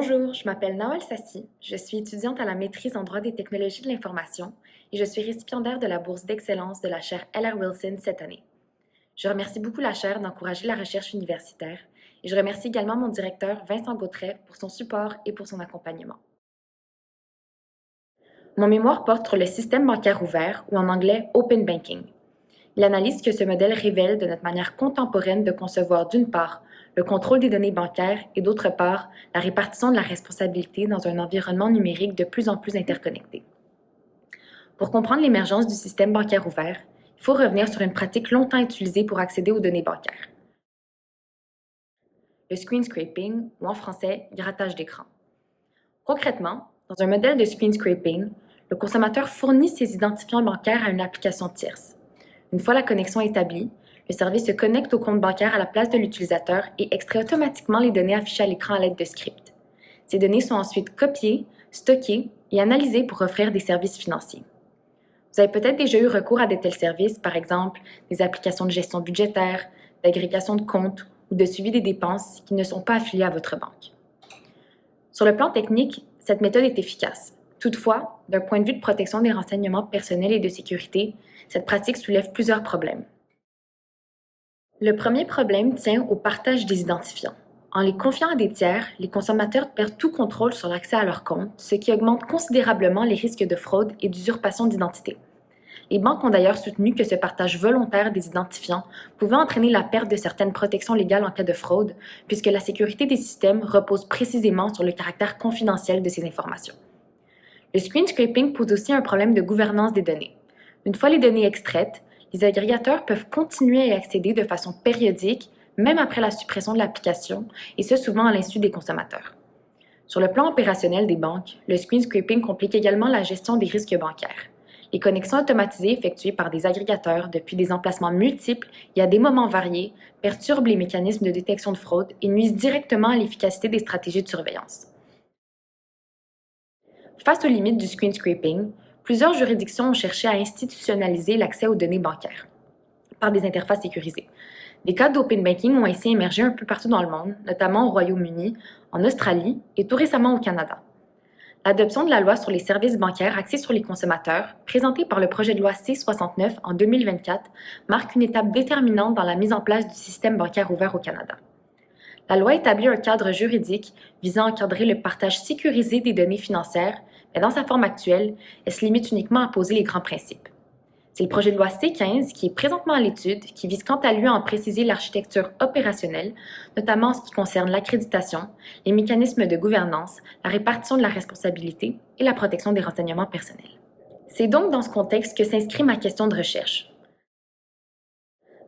Bonjour, je m'appelle Nawal Sassi, je suis étudiante à la maîtrise en droit des technologies de l'information et je suis récipiendaire de la bourse d'excellence de la chaire L.R. Wilson cette année. Je remercie beaucoup la chaire d'encourager la recherche universitaire et je remercie également mon directeur Vincent Gautret pour son support et pour son accompagnement. Mon mémoire porte sur le système bancaire ouvert ou en anglais Open Banking. Il analyse ce que ce modèle révèle de notre manière contemporaine de concevoir d'une part le contrôle des données bancaires et d'autre part la répartition de la responsabilité dans un environnement numérique de plus en plus interconnecté. Pour comprendre l'émergence du système bancaire ouvert, il faut revenir sur une pratique longtemps utilisée pour accéder aux données bancaires. Le screen scraping, ou en français, grattage d'écran. Concrètement, dans un modèle de screen scraping, le consommateur fournit ses identifiants bancaires à une application tierce. Une fois la connexion établie, le service se connecte au compte bancaire à la place de l'utilisateur et extrait automatiquement les données affichées à l'écran à l'aide de scripts. Ces données sont ensuite copiées, stockées et analysées pour offrir des services financiers. Vous avez peut-être déjà eu recours à de tels services, par exemple des applications de gestion budgétaire, d'agrégation de comptes ou de suivi des dépenses qui ne sont pas affiliées à votre banque. Sur le plan technique, cette méthode est efficace. Toutefois, d'un point de vue de protection des renseignements personnels et de sécurité, cette pratique soulève plusieurs problèmes. Le premier problème tient au partage des identifiants. En les confiant à des tiers, les consommateurs perdent tout contrôle sur l'accès à leur compte, ce qui augmente considérablement les risques de fraude et d'usurpation d'identité. Les banques ont d'ailleurs soutenu que ce partage volontaire des identifiants pouvait entraîner la perte de certaines protections légales en cas de fraude, puisque la sécurité des systèmes repose précisément sur le caractère confidentiel de ces informations. Le screen scraping pose aussi un problème de gouvernance des données. Une fois les données extraites, les agrégateurs peuvent continuer à y accéder de façon périodique, même après la suppression de l'application, et ce souvent à l'insu des consommateurs. Sur le plan opérationnel des banques, le screen scraping complique également la gestion des risques bancaires. Les connexions automatisées effectuées par des agrégateurs depuis des emplacements multiples et à des moments variés perturbent les mécanismes de détection de fraude et nuisent directement à l'efficacité des stratégies de surveillance. Face aux limites du screen scraping, plusieurs juridictions ont cherché à institutionnaliser l'accès aux données bancaires par des interfaces sécurisées. Des cas d'open banking ont ainsi émergé un peu partout dans le monde, notamment au Royaume-Uni, en Australie et tout récemment au Canada. L'adoption de la loi sur les services bancaires axés sur les consommateurs, présentée par le projet de loi C-69 en 2024, marque une étape déterminante dans la mise en place du système bancaire ouvert au Canada. La loi établit un cadre juridique visant à encadrer le partage sécurisé des données financières, mais dans sa forme actuelle, elle se limite uniquement à poser les grands principes. C'est le projet de loi C-15 qui est présentement à l'étude, qui vise quant à lui à en préciser l'architecture opérationnelle, notamment en ce qui concerne l'accréditation, les mécanismes de gouvernance, la répartition de la responsabilité et la protection des renseignements personnels. C'est donc dans ce contexte que s'inscrit ma question de recherche.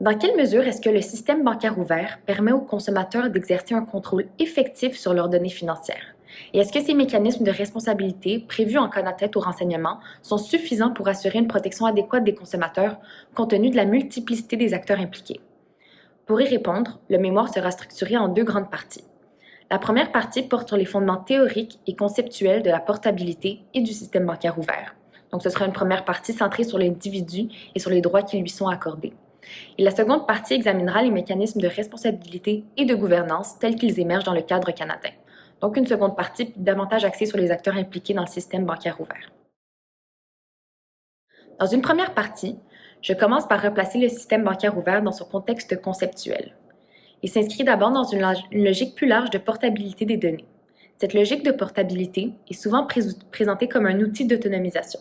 Dans quelle mesure est-ce que le système bancaire ouvert permet aux consommateurs d'exercer un contrôle effectif sur leurs données financières? Et est-ce que ces mécanismes de responsabilité prévus en cas d'atteinte aux renseignements sont suffisants pour assurer une protection adéquate des consommateurs compte tenu de la multiplicité des acteurs impliqués? Pour y répondre, le mémoire sera structuré en deux grandes parties. La première partie porte sur les fondements théoriques et conceptuels de la portabilité et du système bancaire ouvert. Donc ce sera une première partie centrée sur l'individu et sur les droits qui lui sont accordés. Et la seconde partie examinera les mécanismes de responsabilité et de gouvernance tels qu'ils émergent dans le cadre canadien. Donc une seconde partie davantage axée sur les acteurs impliqués dans le système bancaire ouvert. Dans une première partie, je commence par replacer le système bancaire ouvert dans son contexte conceptuel. Il s'inscrit d'abord dans une logique plus large de portabilité des données. Cette logique de portabilité est souvent présentée comme un outil d'autonomisation.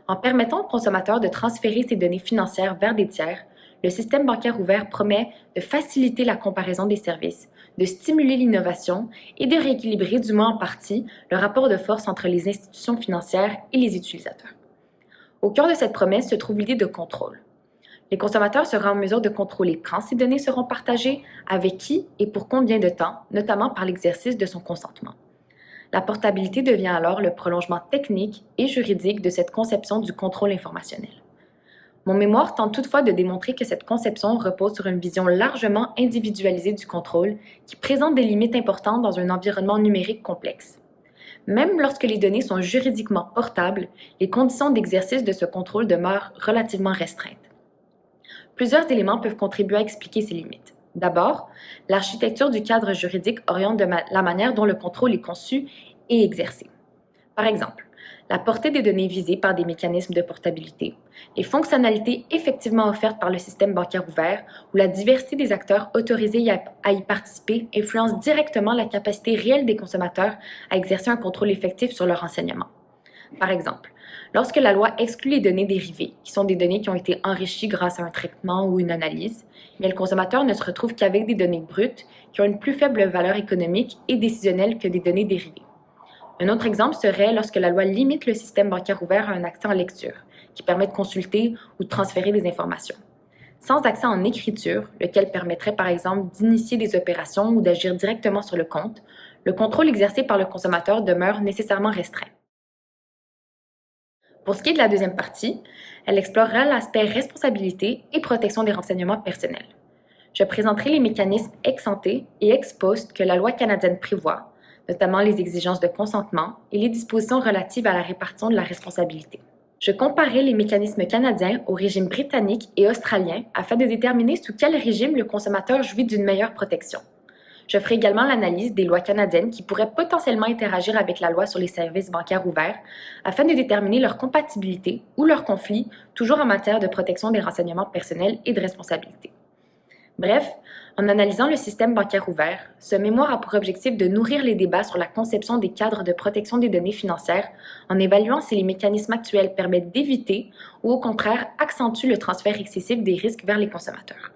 En permettant aux consommateurs de transférer ses données financières vers des tiers, le système bancaire ouvert promet de faciliter la comparaison des services, de stimuler l'innovation et de rééquilibrer, du moins en partie, le rapport de force entre les institutions financières et les utilisateurs. Au cœur de cette promesse se trouve l'idée de contrôle. Les consommateurs seront en mesure de contrôler quand ces données seront partagées, avec qui et pour combien de temps, notamment par l'exercice de son consentement. La portabilité devient alors le prolongement technique et juridique de cette conception du contrôle informationnel. Mon mémoire tente toutefois de démontrer que cette conception repose sur une vision largement individualisée du contrôle qui présente des limites importantes dans un environnement numérique complexe. Même lorsque les données sont juridiquement portables, les conditions d'exercice de ce contrôle demeurent relativement restreintes. Plusieurs éléments peuvent contribuer à expliquer ces limites. D'abord, l'architecture du cadre juridique oriente la manière dont le contrôle est conçu et exercé. Par exemple, la portée des données visées par des mécanismes de portabilité, les fonctionnalités effectivement offertes par le système bancaire ouvert ou la diversité des acteurs autorisés à y participer influencent directement la capacité réelle des consommateurs à exercer un contrôle effectif sur leur renseignement. Par exemple, lorsque la loi exclut les données dérivées, qui sont des données qui ont été enrichies grâce à un traitement ou une analyse, mais le consommateur ne se retrouve qu'avec des données brutes qui ont une plus faible valeur économique et décisionnelle que des données dérivées. Un autre exemple serait lorsque la loi limite le système bancaire ouvert à un accès en lecture, qui permet de consulter ou de transférer des informations. Sans accès en écriture, lequel permettrait par exemple d'initier des opérations ou d'agir directement sur le compte, le contrôle exercé par le consommateur demeure nécessairement restreint. Pour ce qui est de la deuxième partie, elle explorera l'aspect responsabilité et protection des renseignements personnels. Je présenterai les mécanismes ex ante et ex post que la loi canadienne prévoit, notamment les exigences de consentement et les dispositions relatives à la répartition de la responsabilité. Je comparerai les mécanismes canadiens au régime britannique et australien afin de déterminer sous quel régime le consommateur jouit d'une meilleure protection. Je ferai également l'analyse des lois canadiennes qui pourraient potentiellement interagir avec la loi sur les services bancaires ouverts afin de déterminer leur compatibilité ou leur conflit, toujours en matière de protection des renseignements personnels et de responsabilité. Bref, en analysant le système bancaire ouvert, ce mémoire a pour objectif de nourrir les débats sur la conception des cadres de protection des données financières en évaluant si les mécanismes actuels permettent d'éviter ou au contraire accentuent le transfert excessif des risques vers les consommateurs.